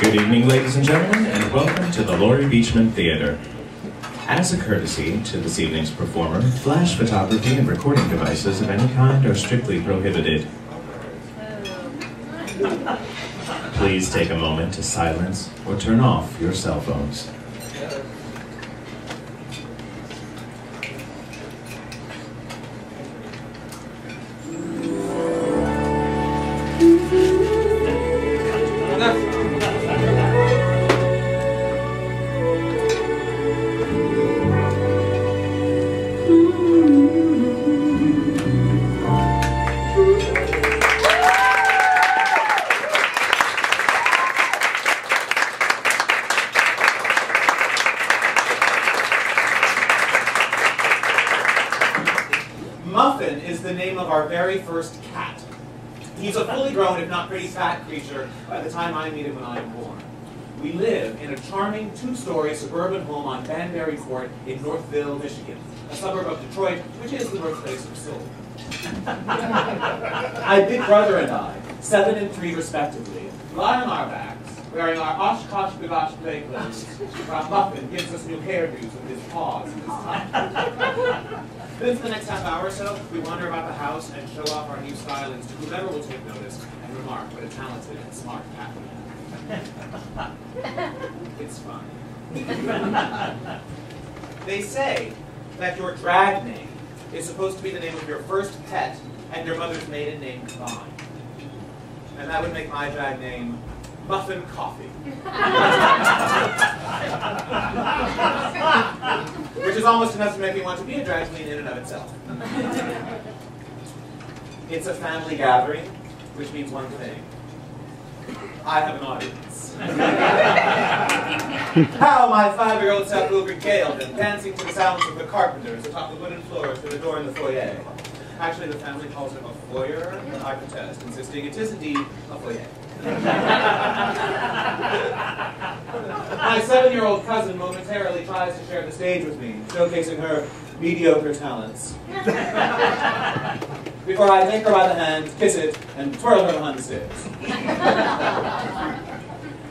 Good evening, ladies and gentlemen, and welcome to the Laurie Beechman Theatre. As a courtesy to this evening's performer, flash photography and recording devices of any kind are strictly prohibited. Please take a moment to silence or turn off your cell phones. Muffin is the name of our very first cat. He's a fully grown, if not pretty fat creature by the time I meet him when I am born. We live in a charming two-story suburban home on Banbury Court in Northville, Michigan, a suburb of Detroit, which is the birthplace of soul. My big brother and I, 7 and 3 respectively, lie on our backs, wearing our Oshkosh Bagosh play clothes, while Muffin gives us new hairdos with his paws and his tongue. Then for the next half hour or so, we wander about the house and show off our new stylings to whomever will take notice and remark what a talented and smart cat we have. It's fun. They say that your drag name is supposed to be the name of your first pet and your mother's maiden name combined. And that would make my drag name Muffin Coffee. Which is almost enough to make me want to be a drag queen in and of itself. It's a family gathering, which means one thing. I have an audience. How my 5-year-old self will regale them, dancing to the sounds of the carpenters atop the wooden floors that adorn the foyer. Actually, the family calls it a foyer, but I protest, insisting it is indeed a foyer. My 7-year-old cousin momentarily tries to share the stage with me, showcasing her mediocre talents. Before I take her by the hand, kiss it, and twirl her behind the stairs.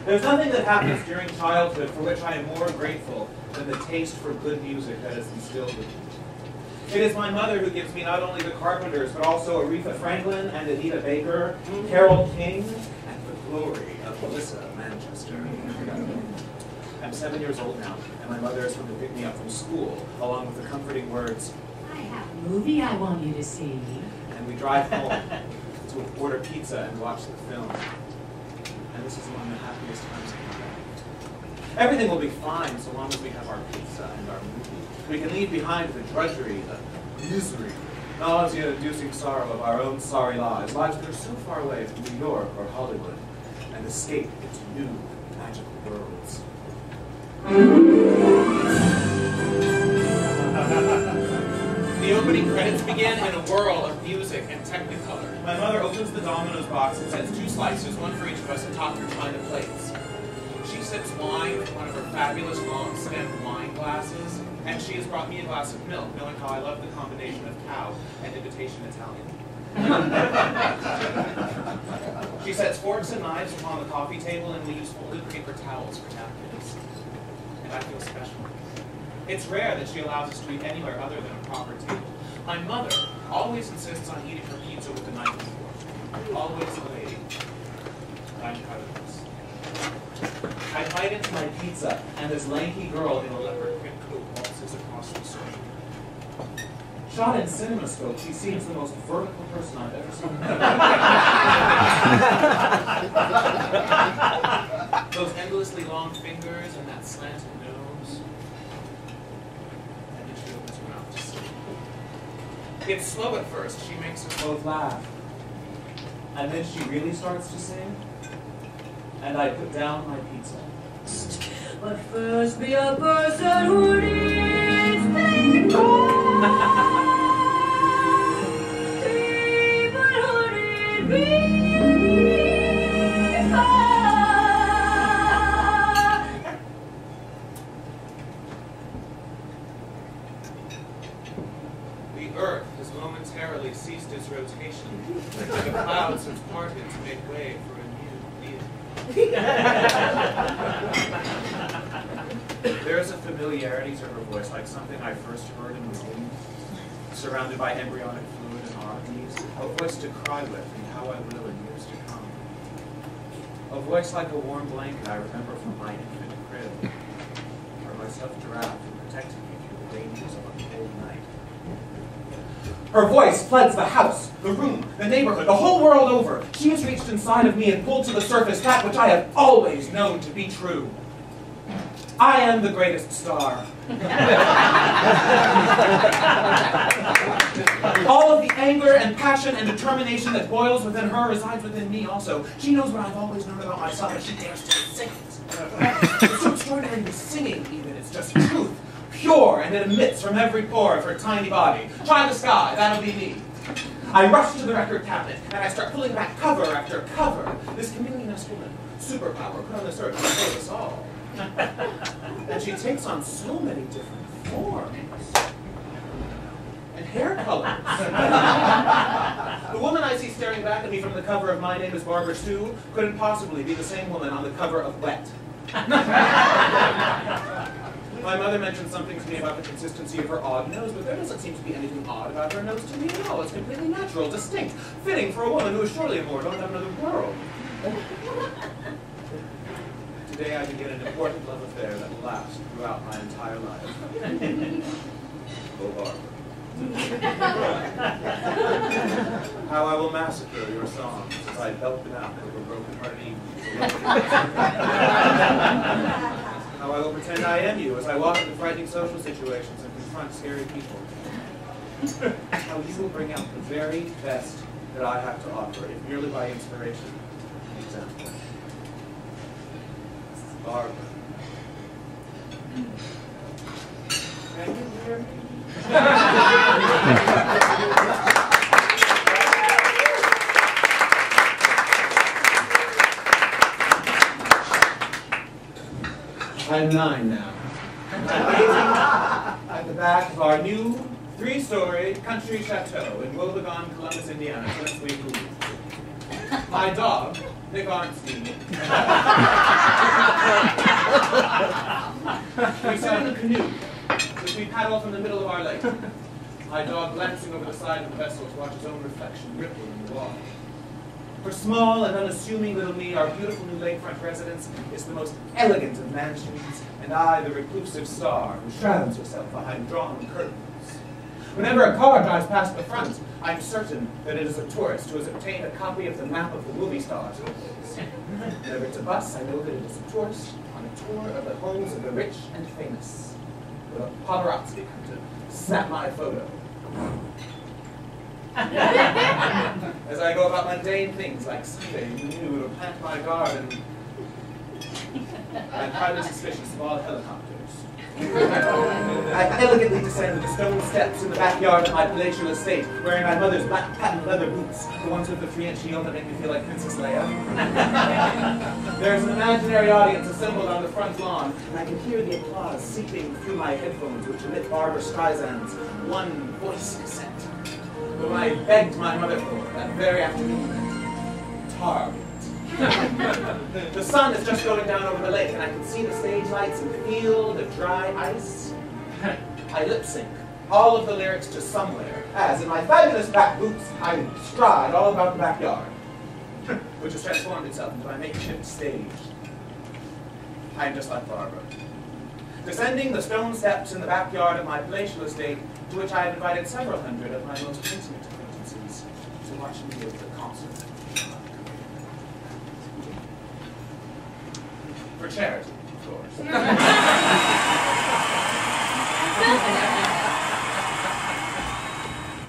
There's nothing that happens during childhood for which I am more grateful than the taste for good music that is instilled in me. It is my mother who gives me not only the Carpenters, but also Aretha Franklin and Anita Baker, Carole King, and the glory of Melissa Manchester. I'm 7 years old now, and my mother has come to pick me up from school, along with the comforting words, "I have a movie I want you to see." And we drive home to order pizza and watch the film. And this is one of the happiest times of my life. Everything will be fine so long as we have our pizza and our movie. We can leave behind the drudgery, the misery, nausea-inducing sorrow of our own sorry lives that are so far away from New York or Hollywood, and escape into new, magical worlds. The opening credits begin in a whirl of music and technicolor. My mother opens the Domino's box and sets 2 slices, one for each of us, atop her china plates. She sips wine from one of her fabulous long-stemmed wine glasses, and she has brought me a glass of milk, knowing how I love the combination of cow and imitation Italian. She sets forks and knives upon the coffee table, and we use folded paper towels for napkins. And I feel special. It's rare that she allows us to eat anywhere other than a proper table. My mother always insists on eating her pizza with a knife and fork. Always a lady. I'm proud of this. I bite into my pizza, and this lanky girl in a leopard print coat waltzes across the circle. Shot in CinemaScope, she seems the most vertical person I've ever seen. Those endlessly long fingers and that slanted nose. And then she opens her mouth to sing. It's slow at first. She makes us both laugh. And then she really starts to sing. And I put down my pizza. But first be a person who needs people. People who need people. The Earth has momentarily ceased its rotation, and the clouds have parted to make way for a new being. familiarity to her voice, like something I first heard in the womb, surrounded by embryonic fluid and oddities, a voice to cry with and how I will in years to come. A voice like a warm blanket I remember from my infant crib, or my stuffed giraffe who protected me through the dangers of a cold night. Her voice floods the house, the room, the neighborhood, the whole world over. She has reached inside of me and pulled to the surface that which I have always known to be true. I am the greatest star. All of the anger and passion and determination that boils within her resides within me also. She knows what I've always known about myself, and she dares to sing it. It's so extraordinary to singing, even. It's just truth, pure, and it emits from every pore of her tiny body. Try the sky, that'll be me. I rush to the record cabinet, and I start pulling back cover after cover. This chameleoness woman, superpower put on this earth to save us all. And she takes on so many different forms and hair colors. The woman I see staring back at me from the cover of My Name is Barbara 2 couldn't possibly be the same woman on the cover of Wet. My mother mentioned something to me about the consistency of her odd nose, but there doesn't seem to be anything odd about her nose to me at all. It's completely natural, distinct, fitting for a woman who is surely immortal in another world. Today I begin an important love affair that will last throughout my entire life. Oh, Barbara. How I will massacre your songs as I belt them out over broken-hearted evenings. How I will pretend I am you as I walk into frightening social situations and confront scary people. How you will bring out the very best that I have to offer, if merely by inspiration and example. Barbara. Can you hear me? I'm 9 now. I'm waiting at the back of our new 3-story country chateau in Wobegon, Columbus, Indiana, since we moved. My dog, Nick Arnstein. We sit in a canoe, which we paddle from the middle of our lake. My dog glancing over the side of the vessel to watch his own reflection ripple in the water. For small and unassuming little me, our beautiful new lakefront residence is the most elegant of mansions, and I, the reclusive star who shrouds herself behind drawn curtains. Whenever a car drives past the front, I'm certain that it is a tourist who has obtained a copy of the map of the movie stars. Whenever it's a bus, I know that it is a tourist on a tour of the homes of the rich and famous, with a paparazzi come to snap my photo. As I go about mundane things like sunbathing the nude or plant my garden, I'm highly suspicious of all helicopters. I elegantly descend the stone steps in the backyard of my palatial estate, wearing my mother's black patent leather boots, the ones with the 3-inch heel that make me feel like Princess Leia. There's an imaginary audience assembled on the front lawn, and I can hear the applause seeping through my headphones, which emit Barbara Streisand's One Voice cassette. When I begged my mother for that very afternoon at Target. The sun is just going down over the lake, and I can see the stage lights and feel the dry ice. I lip sync all of the lyrics to Somewhere, as in my fabulous back boots, I stride all about the backyard, which has transformed itself into my makeshift stage. I am just like Barbara. Descending the stone steps in the backyard of my palatial estate, to which I have invited several hundred of my most intimate acquaintances to watch me give the concert. For charity, of course.